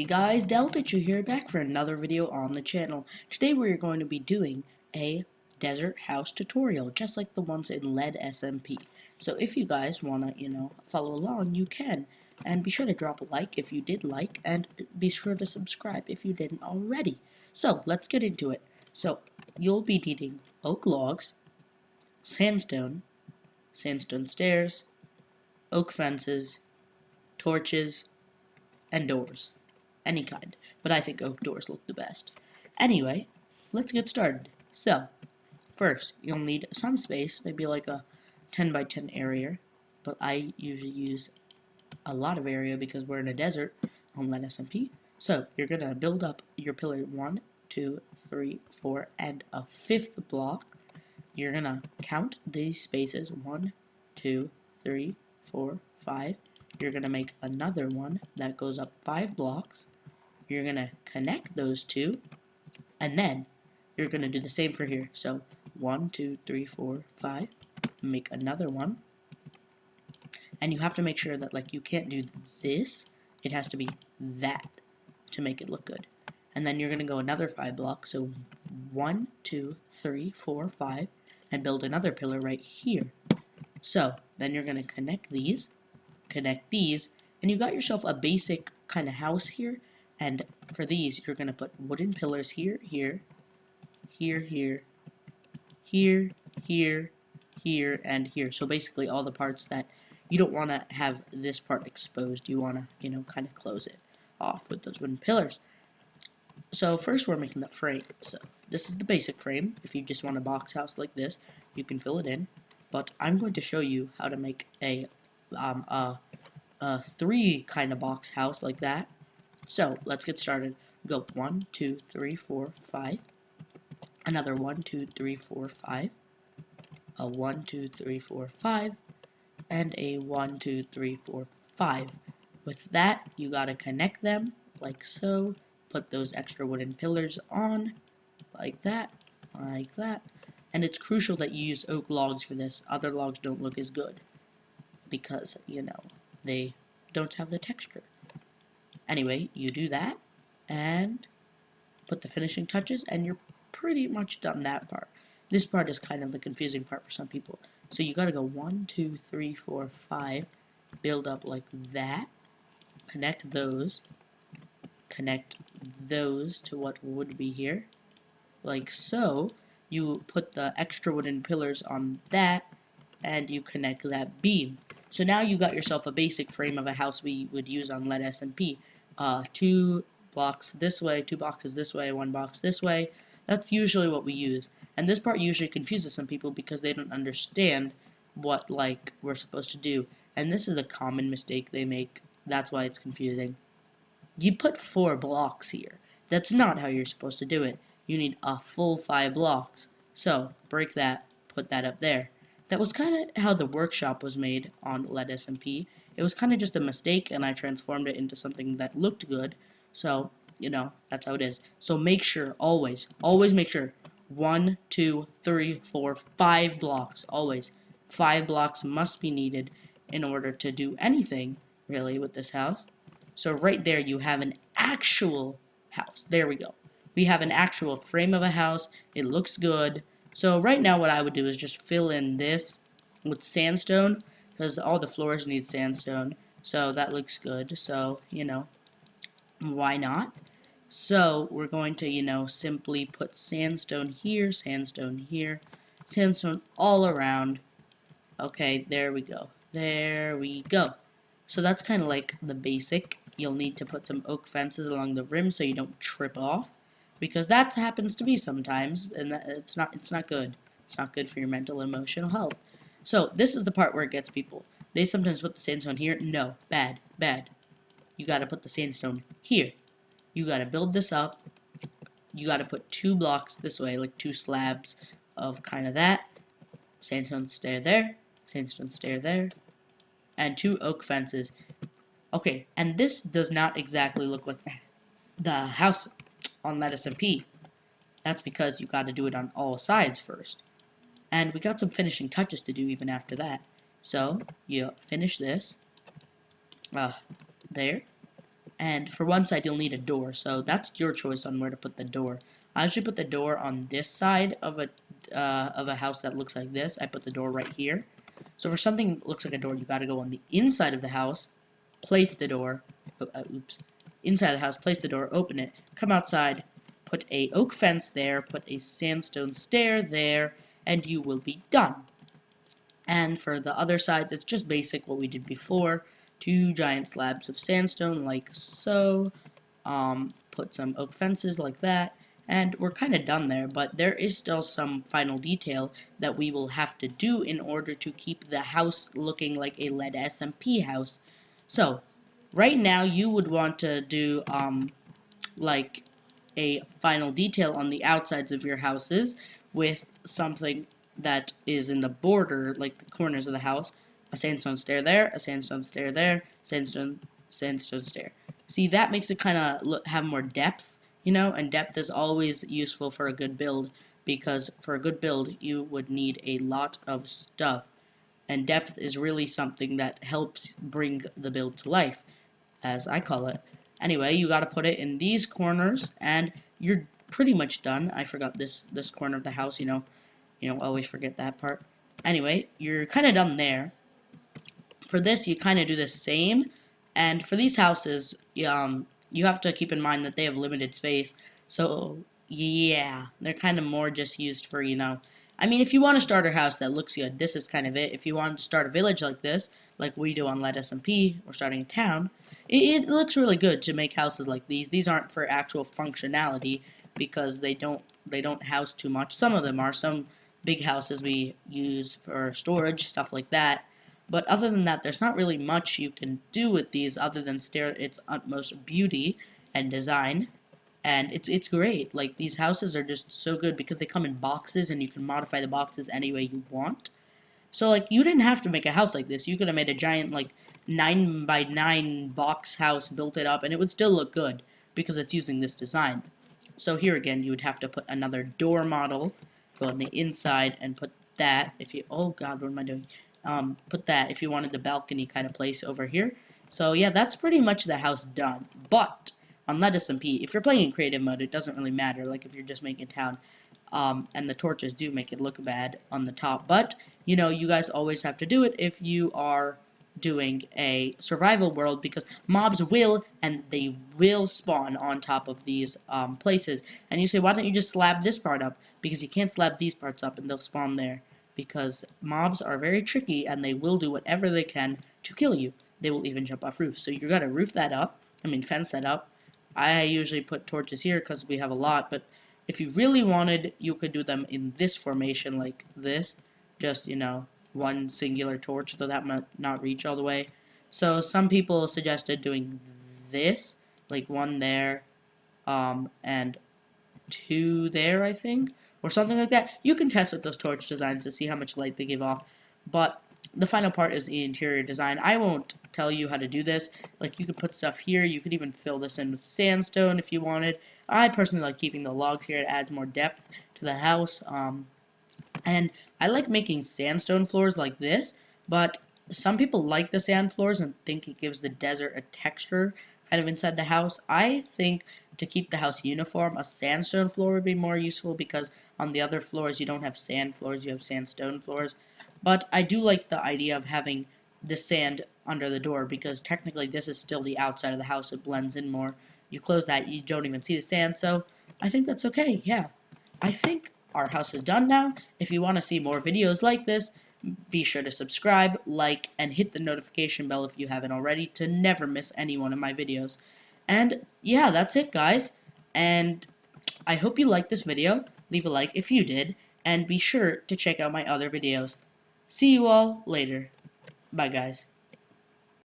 Hey guys, Deltachu here, back for another video on the channel. Today we're going to be doing a desert house tutorial, just like the ones in Lead SMP. So if you guys want to, follow along, you can. And be sure to drop a like if you did like, and be sure to subscribe if you didn't already. So let's get into it. So you'll be needing oak logs, sandstone stairs, oak fences, torches, and doors. Any kind, but I think oak doors look the best. Anyway, let's get started. So, first, you'll need some space, maybe like a 10 by 10 area, but I usually use a lot of area because we're in a desert on Lead SMP. So, you're going to build up your pillar 1, 2, 3, 4, and a 5th block. You're going to count these spaces, 1, 2, 3, 4, 5. You're going to make another one that goes up 5 blocks. You're going to connect those two, and then you're going to do the same for here. So 1, 2, 3, 4, 5. Make another one. And you have to make sure that, like, you can't do this. It has to be that to make it look good. And then you're going to go another 5 blocks. So 1, 2, 3, 4, 5. And build another pillar right here. So then you're going to connect these, and you got yourself a basic kind of house here. And for these, you're going to put wooden pillars here, here, here, here, here, here, here, and here. So basically all the parts that you don't want to have this part exposed. You want to, kind of close it off with those wooden pillars. So first we're making the frame. So this is the basic frame. If you just want a box house like this, you can fill it in. But I'm going to show you how to make a 3 kind of box house like that. So let's get started. Go 1, 2, 3, 4, 5. Another 1, 2, 3, 4, 5. A 1, 2, 3, 4, 5. And a 1, 2, 3, 4, 5. With that, you gotta connect them like so. Put those extra wooden pillars on like that, like that. And it's crucial that you use oak logs for this. Other logs don't look as good because, they don't have the texture. Anyway, you do that and put the finishing touches, and you're pretty much done that part. This part is kind of the confusing part for some people. So you gotta go 1, 2, 3, 4, 5, build up like that, connect those to what would be here, like so. You put the extra wooden pillars on that, and you connect that beam. So now you got yourself a basic frame of a house we would use on Lead SMP. 2 blocks this way, 2 boxes this way, 1 box this way. That's usually what we use. And this part usually confuses some people because they don't understand what, we're supposed to do. And this is a common mistake they make. That's why it's confusing. You put 4 blocks here. That's not how you're supposed to do it. You need a full 5 blocks. So, break that, put that up there. That was kind of how the workshop was made on Lead SMP. It was kind of just a mistake, and I transformed it into something that looked good. So, that's how it is. So make sure, always make sure, 1, 2, 3, 4, 5 blocks, always. 5 blocks must be needed in order to do anything, really, with this house. So right there, you have an actual house. There we go. We have an actual frame of a house. It looks good. So right now what I would do is just fill in this with sandstone, because all the floors need sandstone. So that looks good. So, why not? So we're going to, simply put sandstone here, sandstone all around. Okay, there we go. There we go. So that's kind of like the basic. You'll need to put some oak fences along the rim so you don't trip off, because that happens to me sometimes, and it's not good. It's not good for your mental and emotional health. So this is the part where it gets people. They sometimes put the sandstone here. No, bad. You got to put the sandstone here. You got to build this up. You got to put 2 blocks this way, like 2 slabs of kind of that. Sandstone stair there, and 2 oak fences. Okay, and this does not exactly look like the house on Lead SMP. That's because you got to do it on all sides first. And we got some finishing touches to do even after that. So you finish this there, And for one side, you'll need a door. So that's your choice on where to put the door. I usually put the door on this side of a house that looks like this. I put the door right here. So for something that looks like a door, you got to go on the inside of the house, place the door. Inside the house, place the door, open it, come outside, put a oak fence there, put a sandstone stair there, and you will be done. And for the other sides, it's just basic what we did before. 2 giant slabs of sandstone like so. Put some oak fences like that. And we're kind of done there, but there is still some final detail that we will have to do in order to keep the house looking like a lead SMP house. So, right now you would want to do like a final detail on the outsides of your houses with something that is in the border, like the corners of the house. A sandstone stair there, a sandstone stair there, sandstone stair. See, that makes it kind of have more depth, you know, and depth is always useful for a good build, because for a good build you would need a lot of stuff, and depth is really something that helps bring the build to life, as I call it. Anyway, you got to put it in these corners, and you're pretty much done. I forgot this corner of the house, you know, always forget that part. Anyway, you're kind of done there. For this, you kind of do the same, and for these houses, you have to keep in mind that they have limited space, so yeah, they're kind of more just used for, you know, I mean, if you want to start a house that looks good, this is kind of it. If you want to start a village like this, like we do on Lead SMP, or starting a town, it looks really good to make houses like these. These aren't for actual functionality, because they don't house too much. Some of them are. Some big houses we use for storage, stuff like that. But other than that, there's not really much you can do with these other than stare at its utmost beauty and design. And it's great. Like, these houses are just so good because they come in boxes and you can modify the boxes any way you want. So, like, you didn't have to make a house like this. You could have made a giant, like, 9x9 box house, built it up, and it would still look good because it's using this design. So here again, you would have to put another door model, go on the inside, and put that. If you, oh god, what am I doing? Put that if you wanted the balcony kind of place over here. So yeah, that's pretty much the house done. But on Lead SMP, if you're playing in creative mode, it doesn't really matter. Like if you're just making a town, and the torches do make it look bad on the top. But you know, you guys always have to do it if you are doing a survival world, because mobs will and they will spawn on top of these places. And you say, why don't you just slab this part up? Because you can't slab these parts up and they'll spawn there. Because mobs are very tricky and they will do whatever they can to kill you. They will even jump off roofs. So you gotta roof that up. Fence that up. I usually put torches here because we have a lot, but if you really wanted, you could do them in this formation like this. Just, you know, one singular torch, though that might not reach all the way. So some people suggested doing this, like one there, and 2 there, I think, or something like that. You can test with those torch designs to see how much light they give off, but the final part is the interior design. I won't tell you how to do this. Like, you could put stuff here, you could even fill this in with sandstone if you wanted. I personally like keeping the logs here. It adds more depth to the house, and I like making sandstone floors like this, but some people like the sand floors and think it gives the desert a texture kind of inside the house. I think to keep the house uniform, a sandstone floor would be more useful, because on the other floors you don't have sand floors, you have sandstone floors. But I do like the idea of having the sand under the door, because technically this is still the outside of the house. It blends in more. You close that, you don't even see the sand, so I think that's okay. Yeah, I think our house is done now. If you want to see more videos like this, be sure to subscribe, like, and hit the notification bell if you haven't already to never miss any one of my videos. And yeah, that's it, guys. And I hope you liked this video. Leave a like if you did, and be sure to check out my other videos. See you all later. Bye, guys.